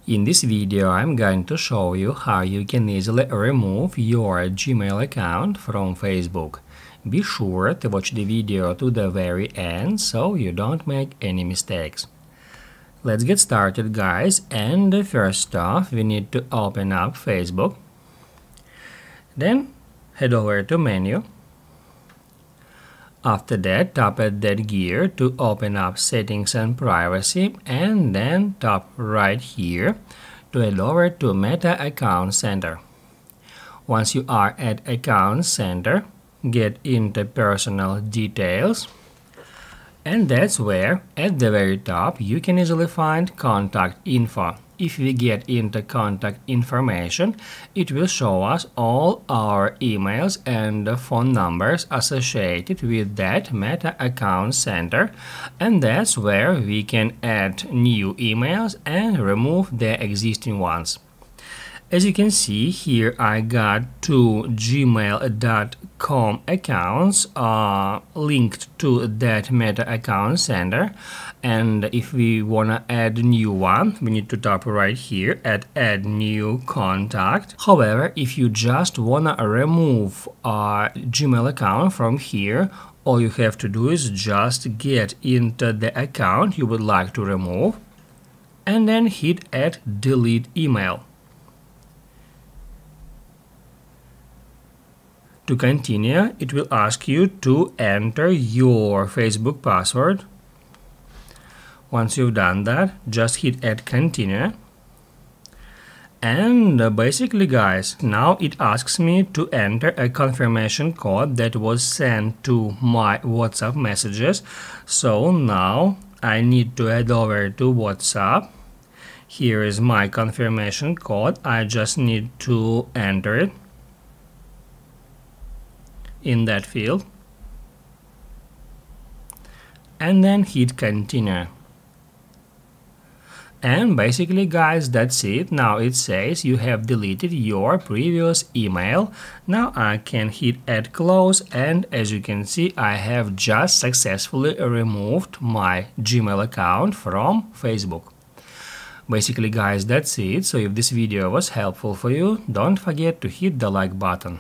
In this video, I'm going to show you how you can easily remove your Gmail account from Facebook. Be sure to watch the video to the very end so you don't make any mistakes. Let's get started, guys, and first off we need to open up Facebook. Then head over to menu. After that, tap at that gear to open up settings and privacy, and then tap right here to head over to Meta Account Center. Once you are at Account Center, get into personal details, and that's where at the very top you can easily find contact info. If we get into contact information, it will show us all our emails and phone numbers associated with that Meta Account Center, and that's where we can add new emails and remove the existing ones. As you can see here, I got two gmail.com accounts linked to that Meta Account Center, and if we want to add a new one, we need to tap right here at Add New Contact. However, if you just want to remove a Gmail account from here, all you have to do is just get into the account you would like to remove and then hit at Delete Email. To continue, it will ask you to enter your Facebook password. Once you've done that, just hit Add Continue. And basically, guys, now it asks me to enter a confirmation code that was sent to my WhatsApp messages. So now I need to head over to WhatsApp. Here is my confirmation code. I just need to enter it in that field and then hit Continue. And basically, guys, that's it. Now it says you have deleted your previous email. Now I can hit Add Close, and as you can see, I have just successfully removed my Gmail account from Facebook. Basically, guys, that's it. So if this video was helpful for you, don't forget to hit the like button.